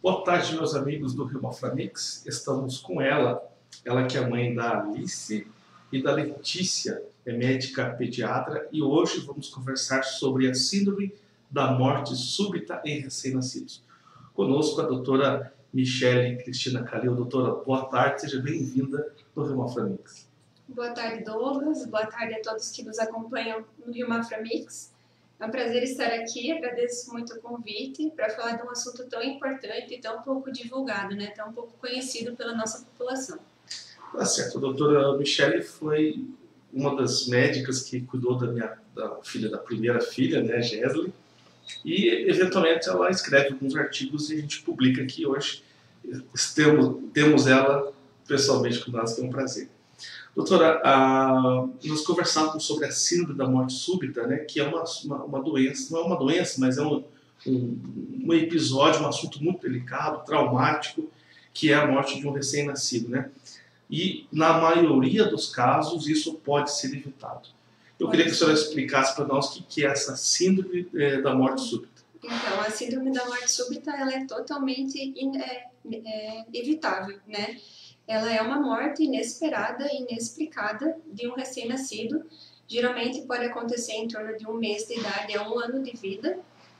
Boa tarde, meus amigos do Hemoframix. Estamos com ela que é mãe da Alice e da Letícia, é médica pediatra, e hoje vamos conversar sobre a síndrome da morte súbita em recém-nascidos. Conosco a doutora Michele Cristina Calil. Doutora, boa tarde, seja bem-vinda no Hemoframix. Boa tarde, Douglas. Boa tarde a todos que nos acompanham no Hemoframix. É um prazer estar aqui, agradeço muito o convite para falar de um assunto tão importante e tão pouco divulgado, né? Tão pouco conhecido pela nossa população. Tá certo, a doutora Michele foi uma das médicas que cuidou da primeira filha, né, Gesley, e eventualmente ela escreve alguns artigos e a gente publica aqui hoje. Temos ela pessoalmente com nós, que é um prazer. Doutora, nós conversávamos sobre a síndrome da morte súbita, né, que é uma doença, não é uma doença, mas é um episódio, um assunto muito delicado, traumático, que é a morte de um recém-nascido, né? E na maioria dos casos isso pode ser evitado. Eu queria que a senhora explicasse para nós o que é essa síndrome da morte súbita. Então, a síndrome da morte súbita ela é totalmente evitável, né? Ela é uma morte inesperada e inexplicada de um recém-nascido. Geralmente pode acontecer em torno de 1 mês de idade a 1 ano de vida.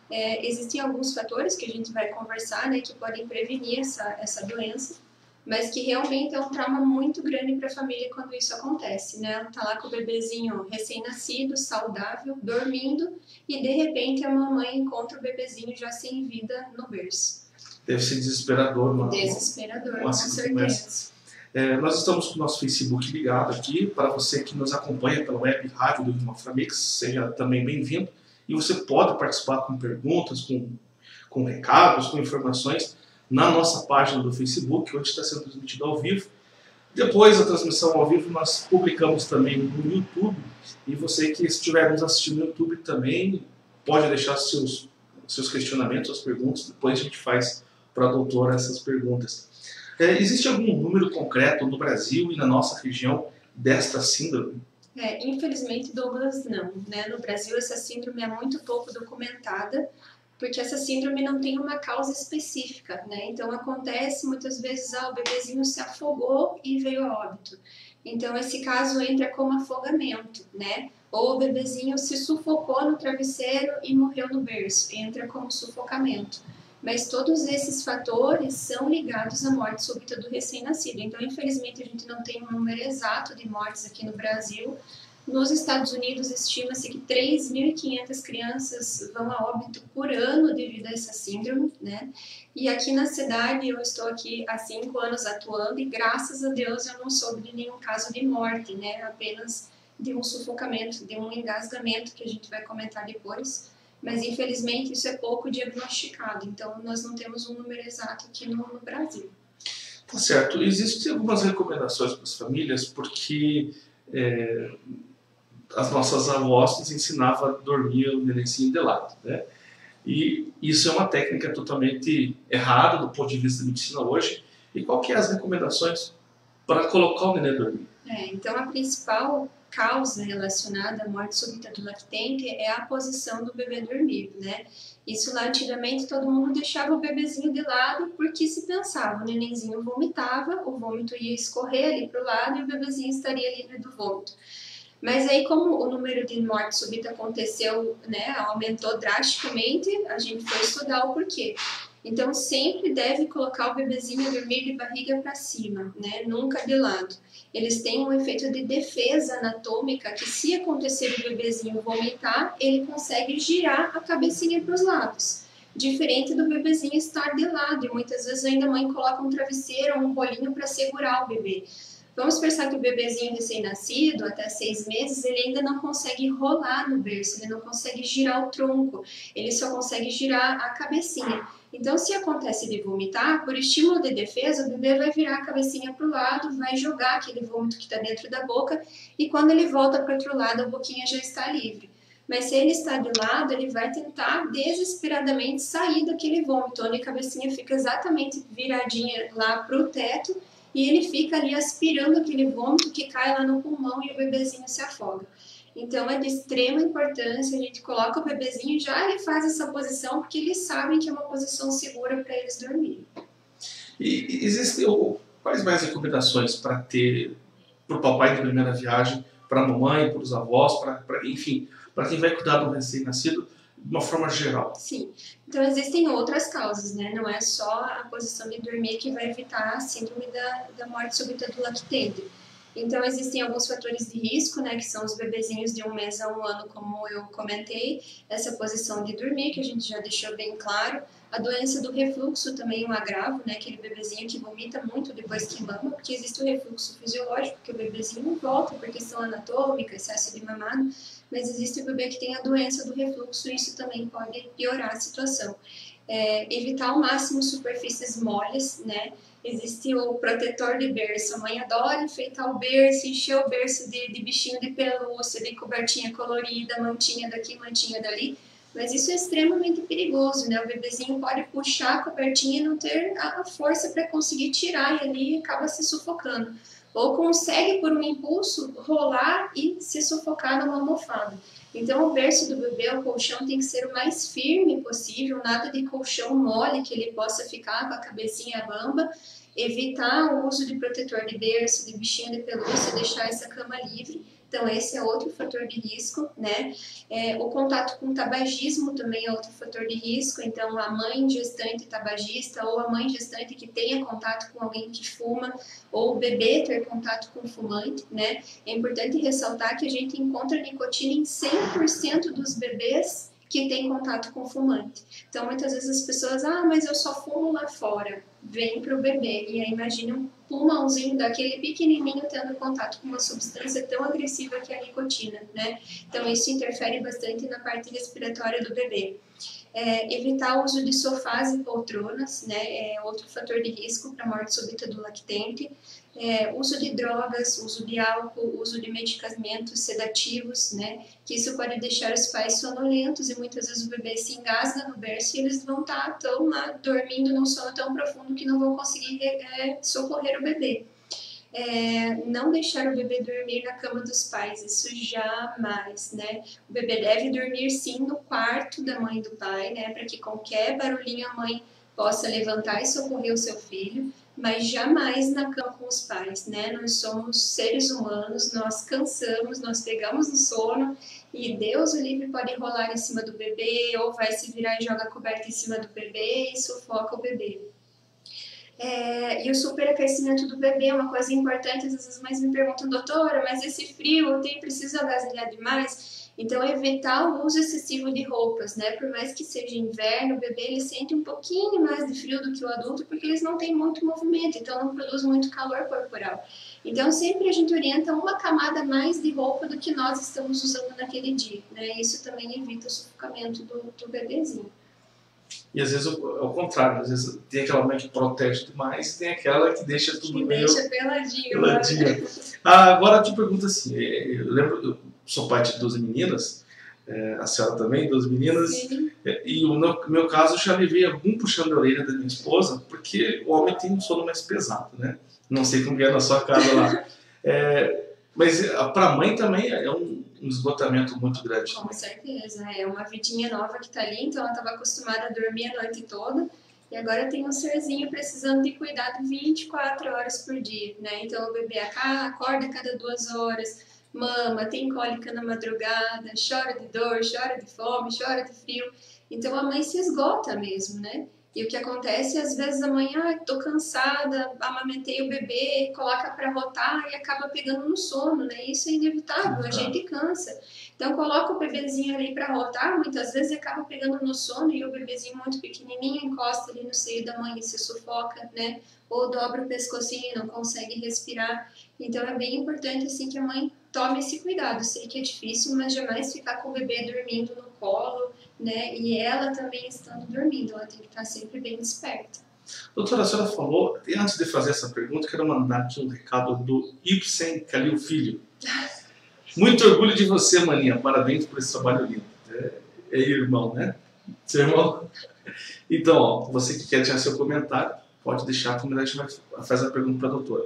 Existem alguns fatores que a gente vai conversar, né, que podem prevenir essa doença, mas que realmente é um trauma muito grande para a família quando isso acontece, né? Ela tá lá com o bebezinho recém-nascido, saudável, dormindo, e de repente a mamãe encontra o bebezinho já sem vida no berço. Deve ser desesperador. Desesperador, com certeza. Nós estamos com o nosso Facebook ligado aqui. Para você que nos acompanha pela web rádio do Hemoframix, seja também bem-vindo. E você pode participar com perguntas, com recados, com informações na nossa página do Facebook, onde está sendo transmitido ao vivo. Depois da transmissão ao vivo, nós publicamos também no YouTube. E você que estiver nos assistindo no YouTube também pode deixar seus questionamentos, suas perguntas. Depois a gente faz para a doutora essas perguntas. Existe algum número concreto no Brasil e na nossa região desta síndrome? Infelizmente, Douglas, não, né? No Brasil, essa síndrome é muito pouco documentada, porque essa síndrome não tem uma causa específica, né? Então, acontece muitas vezes, o bebezinho se afogou e veio a óbito. Então, esse caso entra como afogamento, né? Ou o bebezinho se sufocou no travesseiro e morreu no berço, entra como sufocamento. Mas todos esses fatores são ligados à morte súbita do recém-nascido. Então, infelizmente, a gente não tem um número exato de mortes aqui no Brasil. Nos Estados Unidos, estima-se que 3.500 crianças vão a óbito por ano devido a essa síndrome, né? E aqui na cidade, eu estou aqui há 5 anos atuando e, graças a Deus, eu não soube de nenhum caso de morte, né? Apenas de um sufocamento, de um engasgamento, que a gente vai comentar depois. Mas, infelizmente, isso é pouco diagnosticado. Então, nós não temos um número exato aqui no Brasil. Tá certo. Existem algumas recomendações para as famílias, porque as nossas avós nos ensinavam a dormir o nenenzinho de lado, né? E isso é uma técnica totalmente errada do ponto de vista da medicina hoje. E qual que é as recomendações para colocar o neném a dormir? Então, a principal causa relacionada à morte súbita do lactente é a posição do bebê dormir, né? Isso lá antigamente todo mundo deixava o bebezinho de lado porque se pensava, o nenenzinho vomitava, o vômito ia escorrer ali para o lado e o bebezinho estaria livre do vômito. Mas aí, como o número de morte súbita aconteceu, né, aumentou drasticamente, a gente foi estudar o porquê. Então, sempre deve colocar o bebezinho a dormir de barriga para cima, né? Nunca de lado. Eles têm um efeito de defesa anatômica que, se acontecer o bebezinho vomitar, ele consegue girar a cabecinha para os lados. Diferente do bebezinho estar de lado. E muitas vezes ainda a mãe coloca um travesseiro ou um rolinho para segurar o bebê. Vamos pensar que o bebezinho recém-nascido, até 6 meses, ele ainda não consegue rolar no berço, ele não consegue girar o tronco, ele só consegue girar a cabecinha. Então, se acontece de vomitar, por estímulo de defesa, o bebê vai virar a cabecinha para o lado, vai jogar aquele vômito que está dentro da boca, e quando ele volta para o outro lado, a boquinha já está livre. Mas se ele está de lado, ele vai tentar desesperadamente sair daquele vômito, onde a cabecinha fica exatamente viradinha lá para o teto, e ele fica ali aspirando aquele vômito que cai lá no pulmão e o bebezinho se afoga. Então é de extrema importância, a gente coloca o bebezinho e já ele faz essa posição, porque eles sabem que é uma posição segura para eles dormirem. E existem quais mais recomendações para ter para o papai de primeira viagem, para a mamãe, para os avós, enfim, para quem vai cuidar do recém-nascido, de uma forma geral? Sim, então existem outras causas, né? Não é só a posição de dormir que vai evitar a síndrome da morte súbita do lactente. Então existem alguns fatores de risco, né? Que são os bebezinhos de 1 mês a 1 ano, como eu comentei, essa posição de dormir, que a gente já deixou bem claro. A doença do refluxo também é um agravo, né? Aquele bebezinho que vomita muito depois que mama, porque existe o refluxo fisiológico, que o bebezinho volta por questão anatômica, excesso de mamado, mas existe o bebê que tem a doença do refluxo e isso também pode piorar a situação. Evitar ao máximo superfícies moles, né? Existe o protetor de berço. A mãe adora enfeitar o berço, encher o berço de bichinho de pelúcia, de cobertinha colorida, mantinha daqui, mantinha dali. Mas isso é extremamente perigoso, né? O bebezinho pode puxar a cobertinha e não ter a força para conseguir tirar e ali acaba se sufocando. Ou consegue, por um impulso, rolar e se sufocar numa almofada. Então, o berço do bebê, o colchão, tem que ser o mais firme possível, nada de colchão mole que ele possa ficar com a cabecinha bamba. Evitar o uso de protetor de berço, de bichinho de pelúcia, deixar essa cama livre. Então, esse é outro fator de risco, né? O contato com tabagismo também é outro fator de risco. Então, a mãe gestante tabagista ou a mãe gestante que tenha contato com alguém que fuma ou o bebê ter contato com fumante, né? É importante ressaltar que a gente encontra nicotina em 100% dos bebês que têm contato com fumante. Então, muitas vezes as pessoas, mas eu só fumo lá fora. Vem para o bebê. E aí, imagina um pulmãozinho daquele pequenininho tendo contato com uma substância tão agressiva que é a nicotina, né? Então, isso interfere bastante na parte respiratória do bebê. Evitar o uso de sofás e poltronas, né? É outro fator de risco para a morte súbita do lactente. Uso de drogas, uso de álcool, uso de medicamentos sedativos, né? Que isso pode deixar os pais sonolentos e muitas vezes o bebê se engasga no berço e eles vão estar tão lá dormindo num sono tão profundo que não vão conseguir socorrer o bebê. Não deixar o bebê dormir na cama dos pais, isso jamais, né? O bebê deve dormir sim no quarto da mãe e do pai, né? Para que qualquer barulhinho a mãe possa levantar e socorrer o seu filho, mas jamais na cama com os pais, né? Nós somos seres humanos, nós cansamos, nós pegamos no sono e Deus o livre pode rolar em cima do bebê ou vai se virar e joga a coberta em cima do bebê e sufoca o bebê. E o superaquecimento do bebê é uma coisa importante. Às vezes as mães me perguntam, doutora, mas esse frio eu preciso agasalhar demais? Então, evitar o uso excessivo de roupas, né? Por mais que seja inverno, o bebê ele sente um pouquinho mais de frio do que o adulto, porque eles não têm muito movimento, então não produz muito calor corporal. Então, sempre a gente orienta uma camada mais de roupa do que nós estamos usando naquele dia, né? Isso também evita o sufocamento do bebezinho. E às vezes é o contrário, às vezes tem aquela mãe que protege demais e tem aquela que deixa tudo meio... deixa peladinho. Agora eu te pergunto assim, eu lembro, eu sou pai de 12 meninas, a senhora também, 12 meninas, Sim. E no meu caso eu já levei algum puxando a orelha da minha esposa, porque o homem tem um sono mais pesado, né? Não sei como é na sua casa lá. Mas para a mãe também é um esgotamento muito grande. Com certeza, é uma vidinha nova que está ali, então ela estava acostumada a dormir a noite toda e agora tem um serzinho precisando de cuidado 24 horas por dia, né? Então o bebê acorda a cada 2 horas, mama, tem cólica na madrugada, chora de dor, chora de fome, chora de frio, então a mãe se esgota mesmo, né? E o que acontece, às vezes a mãe, tô cansada, amamentei o bebê, coloca para rotar e acaba pegando no sono, né? Isso é inevitável, a gente cansa. Então coloca o bebezinho ali para rotar, muitas vezes acaba pegando no sono e o bebezinho muito pequenininho encosta ali no seio da mãe e se sufoca, né? Ou dobra o pescocinho e não consegue respirar. Então é bem importante assim que a mãe tome esse cuidado. Sei que é difícil, mas jamais ficar com o bebê dormindo no colo, né? E ela também estando dormindo, ela tem que estar sempre bem desperta. Doutora, a senhora falou, e antes de fazer essa pergunta, quero mandar aqui um recado do Ibsen Calil Filho. Muito orgulho de você, maninha, parabéns por esse trabalho lindo. É irmão, né? Seu irmão? Então, você que quer deixar seu comentário, pode deixar, como a gente vai fazer a pergunta para a doutora.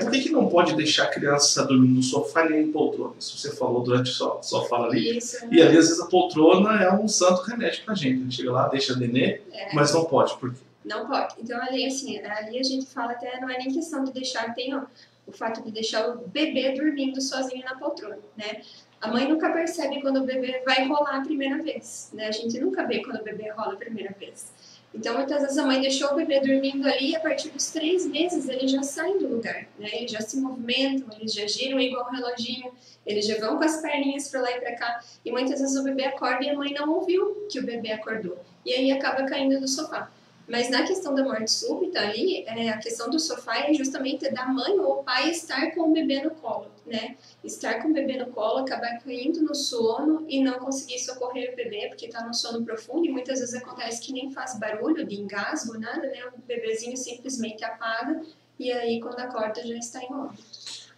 Por que não pode deixar a criança dormir no sofá nem em poltrona? Isso você falou durante sua fala ali. Isso, e ali, às vezes, a poltrona é um santo remédio pra gente. A gente chega lá, deixa nenê, mas não pode. Por quê? Não pode. Então, ali, assim, ali a gente fala até, não é nem questão de deixar, tem o fato de deixar o bebê dormindo sozinho na poltrona, né? A mãe nunca percebe quando o bebê vai rolar a primeira vez, né? A gente nunca vê quando o bebê rola a primeira vez. Então, muitas vezes a mãe deixou o bebê dormindo ali e a partir dos 3 meses eles já saem do lugar, né? Eles já se movimentam, eles já giram igual um reloginho, eles já vão com as perninhas para lá e para cá. E muitas vezes o bebê acorda e a mãe não ouviu que o bebê acordou. E aí acaba caindo do sofá. Mas na questão da morte súbita ali, a questão do sofá é justamente da mãe ou o pai estar com o bebê no colo, né? Estar com o bebê no colo, acabar caindo no sono e não conseguir socorrer o bebê porque está no sono profundo e muitas vezes acontece que nem faz barulho de engasgo, nada, né? O bebezinho simplesmente apaga e aí quando acorda já está em óbito.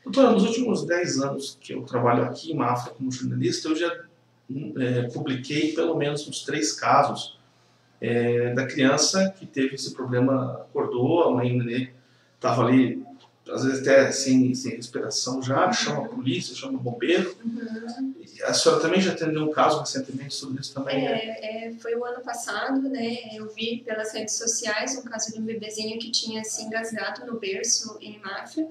Doutora, nos últimos 10 anos que eu trabalho aqui em Mafra como jornalista, eu já publiquei pelo menos uns 3 casos da criança que teve esse problema, acordou, a mãe nenê estava ali, às vezes até sem respiração já, chama a polícia, chama o bombeiro. A senhora também já atendeu um caso recentemente sobre isso também? Foi o ano passado, né? Eu vi pelas redes sociais um caso de um bebezinho que tinha se engasgado no berço em Mafra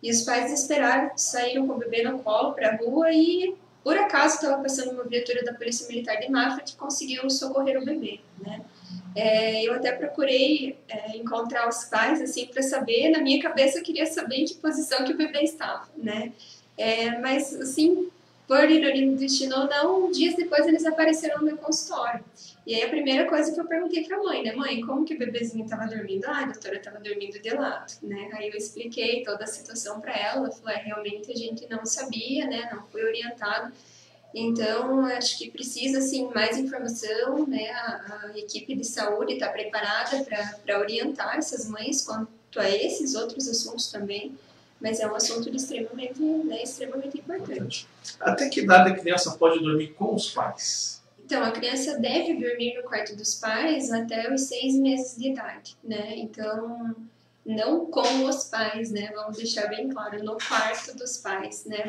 e os pais desesperaram, saíram com o bebê no colo para a rua e por acaso estava passando uma viatura da Polícia Militar de Mafra que conseguiu socorrer o bebê, né? Eu até procurei encontrar os pais assim para saber, na minha cabeça eu queria saber em que posição que o bebê estava, né? Mas assim, por ironia do destino ou não, dias depois eles apareceram no meu consultório. E aí a primeira coisa que eu perguntei para a mãe, né? Mãe, como que o bebezinho estava dormindo? Ah, a doutora estava dormindo de lado, né? Aí eu expliquei toda a situação para ela, ela falou, realmente a gente não sabia, né? Não foi orientado. Então, acho que precisa, assim, mais informação, né? A equipe de saúde está preparada para orientar essas mães quanto a esses outros assuntos também, mas é um assunto extremamente importante. Até que idade a criança pode dormir com os pais? Então, a criança deve dormir no quarto dos pais até os 6 meses de idade, né? Então, não com os pais, né? Vamos deixar bem claro, no quarto dos pais, né?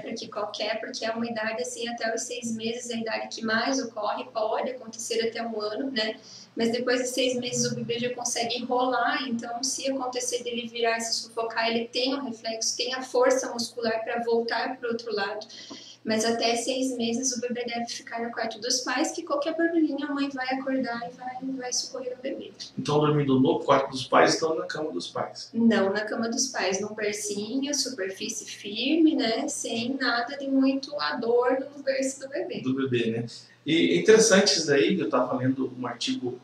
Porque é uma idade assim, até os 6 meses, a idade que mais ocorre, pode acontecer até 1 ano, né? Mas depois de 6 meses o bebê já consegue enrolar, então se acontecer dele virar, se sufocar, ele tem um reflexo, tem a força muscular para voltar para o outro lado. Mas até 6 meses o bebê deve ficar no quarto dos pais, que qualquer barulhinho a mãe vai acordar e vai socorrer o bebê. Então, dormindo no quarto dos pais, estão na cama dos pais? Não, na cama dos pais, num bercinho, superfície firme, né? Sem nada de muito adorno no berço do bebê. Do bebê, né? E interessante isso daí, eu estava lendo um artigo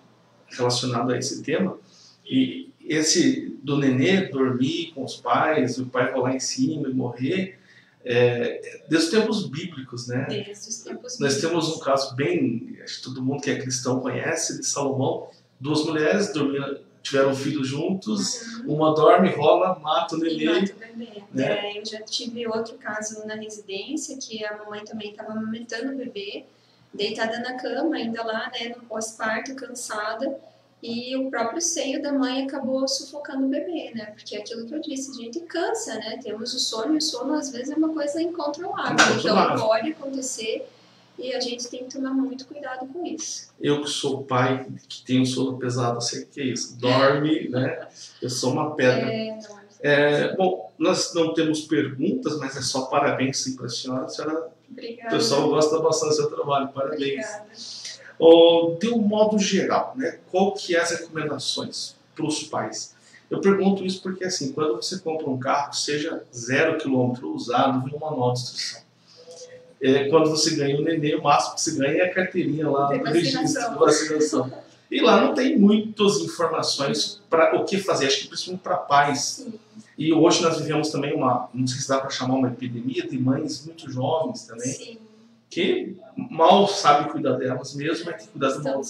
relacionado a esse tema, e esse do nenê dormir com os pais, o pai rolar em cima e morrer, desde os tempos bíblicos, né? Desde os tempos bíblicos. Nós temos um caso bem, acho que todo mundo que é cristão conhece, de Salomão, 2 mulheres tiveram um filho juntos, uma dorme, rola, mata o nenê. Mata o bebê. Né? Eu já tive outro caso na residência, que a mamãe também estava amamentando o bebê, deitada na cama, ainda lá, né, no pós-parto, cansada, e o próprio seio da mãe acabou sufocando o bebê, né? Porque é aquilo que eu disse, a gente cansa, né? Temos o sono, e o sono às vezes é uma coisa incontrolável. Então pode acontecer e a gente tem que tomar muito cuidado com isso. Eu que sou pai, que tenho sono pesado, sei o que é isso. Dorme, né? Eu sou uma pedra. Bom, nós não temos perguntas, mas é só parabéns sim para a senhora. Obrigada. O pessoal gosta bastante do seu trabalho, parabéns. Obrigada. De um modo geral, né, qual que é as recomendações para os pais? Eu pergunto isso porque, assim, quando você compra um carro, seja 0 km usado, vem um manual de instrução. Quando você ganha o nenê, o máximo que você ganha é a carteirinha lá do registro de vacinação. E lá não tem muitas informações para o que fazer, acho que principalmente para pais. Sim. E hoje nós vivemos também não sei se dá para chamar uma epidemia de mães muito jovens também. Sim. Que mal sabem cuidar delas mesmas, mas tem que cuidar de Estão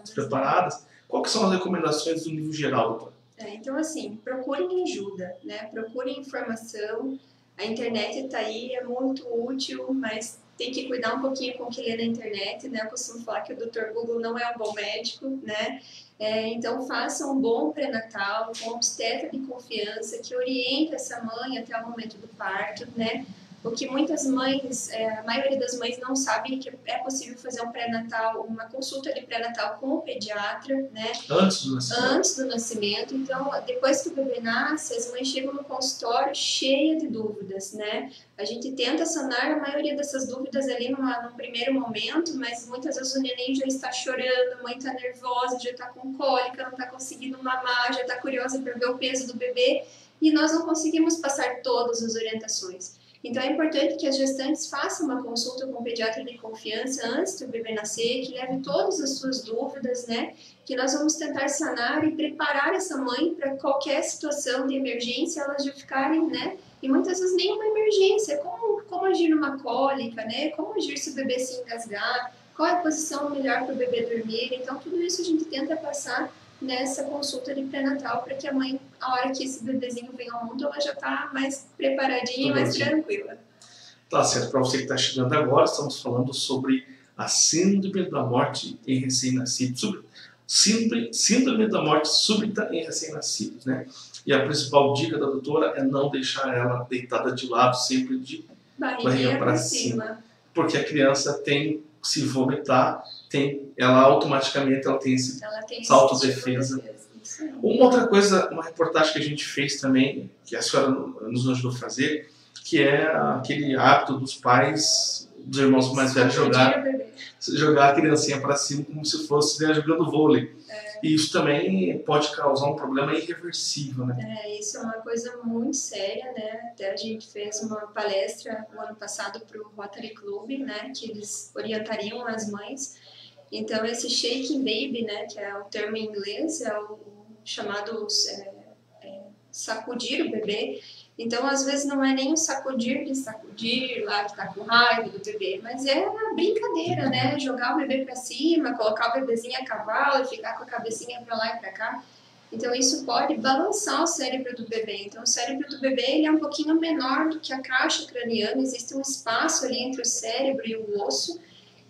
despreparadas. Quais são as recomendações do nível geral, doutor? Então, assim, procurem ajuda, né? Procurem informação. A internet está aí, é muito útil, mas tem que cuidar um pouquinho com o que lê na internet, né? Eu costumo falar que o Dr. Google não é um bom médico, né? Então faça um bom pré-natal com um obstetra de confiança que oriente essa mãe até o momento do parto, né? O que muitas mães, a maioria das mães não sabe que é possível fazer um pré-natal, uma consulta de pré-natal com o pediatra, né? Antes do nascimento. Então, depois que o bebê nasce, as mães chegam no consultório cheia de dúvidas, né? A gente tenta sanar a maioria dessas dúvidas ali num primeiro momento, mas muitas vezes o neném já está chorando, a mãe está nervosa, já está com cólica, não está conseguindo mamar, já está curiosa para ver o peso do bebê, e nós não conseguimos passar todas as orientações. Então é importante que as gestantes façam uma consulta com um pediatra de confiança antes do bebê nascer, que leve todas as suas dúvidas, né? Que nós vamos tentar sanar e preparar essa mãe para qualquer situação de emergência, elas já ficarem, né? E muitas vezes nem uma emergência, como agir numa cólica, né? Como agir se o bebê se engasgar, qual é a posição melhor para o bebê dormir. Então tudo isso a gente tenta passar nessa consulta de pré-natal para que a mãe, a hora que esse bebezinho vem ao mundo, ela já está mais preparadinha e mais tranquila. Tá certo, para você que está chegando agora, estamos falando sobre a síndrome da morte em recém-nascidos, síndrome da morte súbita em recém-nascidos, né? E a principal dica da doutora é não deixar ela deitada de lado, sempre de barriga para cima, porque a criança tem, se vomitar, ela automaticamente tem esse autodefesa. Uma outra coisa, uma reportagem que a gente fez também, que a senhora nos ajudou a fazer, que é aquele hábito dos pais, dos irmãos mais velhos, jogar a criancinha para cima como se fosse jogando vôlei. E isso também pode causar um problema irreversível, né? Isso é uma coisa muito séria, né? Até a gente fez uma palestra no ano passado para o Rotary Club, né? Que eles orientariam as mães. Então, esse shaking baby, né, que é o termo em inglês, é o chamado sacudir o bebê. Então, às vezes, não é nem o sacudir de sacudir lá que está com raiva do bebê, mas é a brincadeira, né? Jogar o bebê para cima, colocar o bebezinho a cavalo e ficar com a cabecinha para lá e para cá. Então, isso pode balançar o cérebro do bebê. Então, o cérebro do bebê ele é um pouquinho menor do que a caixa craniana, existe um espaço ali entre o cérebro e o osso,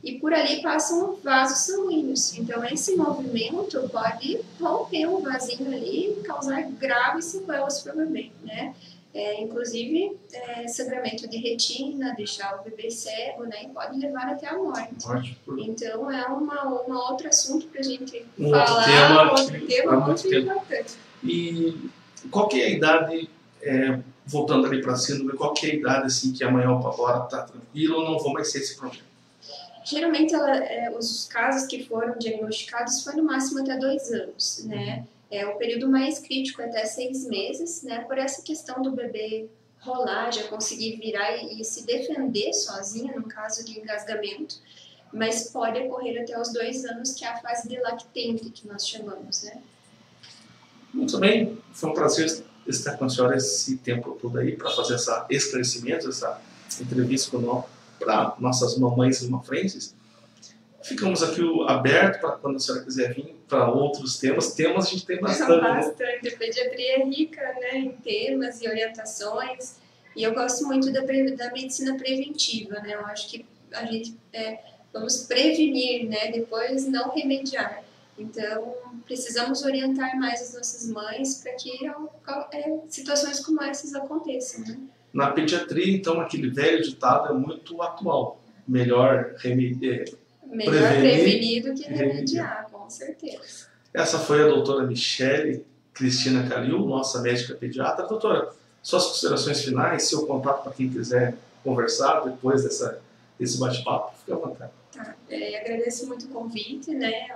e por ali passam vasos sanguíneos. Então, esse movimento pode romper um vasinho ali e causar graves sequelas para o bebê, né? Inclusive, sangramento de retina, deixar o bebê cego, né? E pode levar até a morte. Então, é um outro assunto para a gente falar, outro tema muito importante. E qual que é a idade, voltando ali para a síndrome, qual que é a idade assim, que a mãe agora está tranquila ou não vou mais ter esse problema? Geralmente, os casos que foram diagnosticados foi no máximo até 2 anos, né? O período mais crítico é até 6 meses, né? Por essa questão do bebê rolar, já conseguir virar e se defender sozinho, no caso de engasgamento, mas pode ocorrer até os 2 anos, que é a fase de lactente, que nós chamamos, né? Muito bem, foi um prazer estar com a senhora esse tempo todo aí para fazer esse esclarecimento, essa entrevista para nossas mamães e mamães. Ficamos aqui aberto para quando a senhora quiser vir para outros temas. Temas a gente tem bastante. Bastante. A pediatria é rica, né, em temas e orientações. E eu gosto muito da medicina preventiva, né? Eu acho que a gente vamos prevenir, né? Depois não remediar. Então, precisamos orientar mais as nossas mães para que situações como essas aconteçam, né? Na pediatria, então, aquele velho ditado é muito atual. Melhor prevenir do que remediar, com certeza. Essa foi a doutora Michele Cristina Calil, nossa médica pediatra. Doutora, suas considerações finais, seu contato para quem quiser conversar depois desse bate-papo, fique à vontade. Tá. Agradeço muito o convite, né?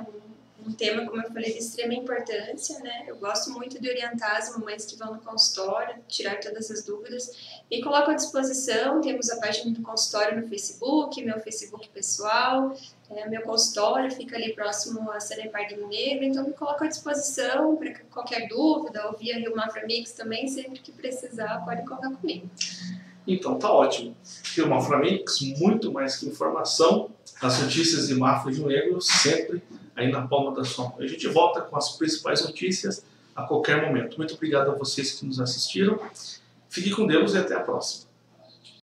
Um tema, como eu falei, de extrema importância, né? Eu gosto muito de orientar as mamães que vão no consultório, tirar todas as dúvidas e coloco à disposição. Temos a página do consultório no Facebook, meu Facebook pessoal, meu consultório fica ali próximo a Sanepar de Mineiro, então me coloco à disposição para qualquer dúvida, ou via Rio Mafra Mix também, sempre que precisar, pode contar comigo. Então, tá ótimo. Rio Mafra Mix, muito mais que informação, as notícias de Mafra de Negro sempre aí na palma da sua mão. A gente volta com as principais notícias a qualquer momento. Muito obrigado a vocês que nos assistiram. Fique com Deus e até a próxima.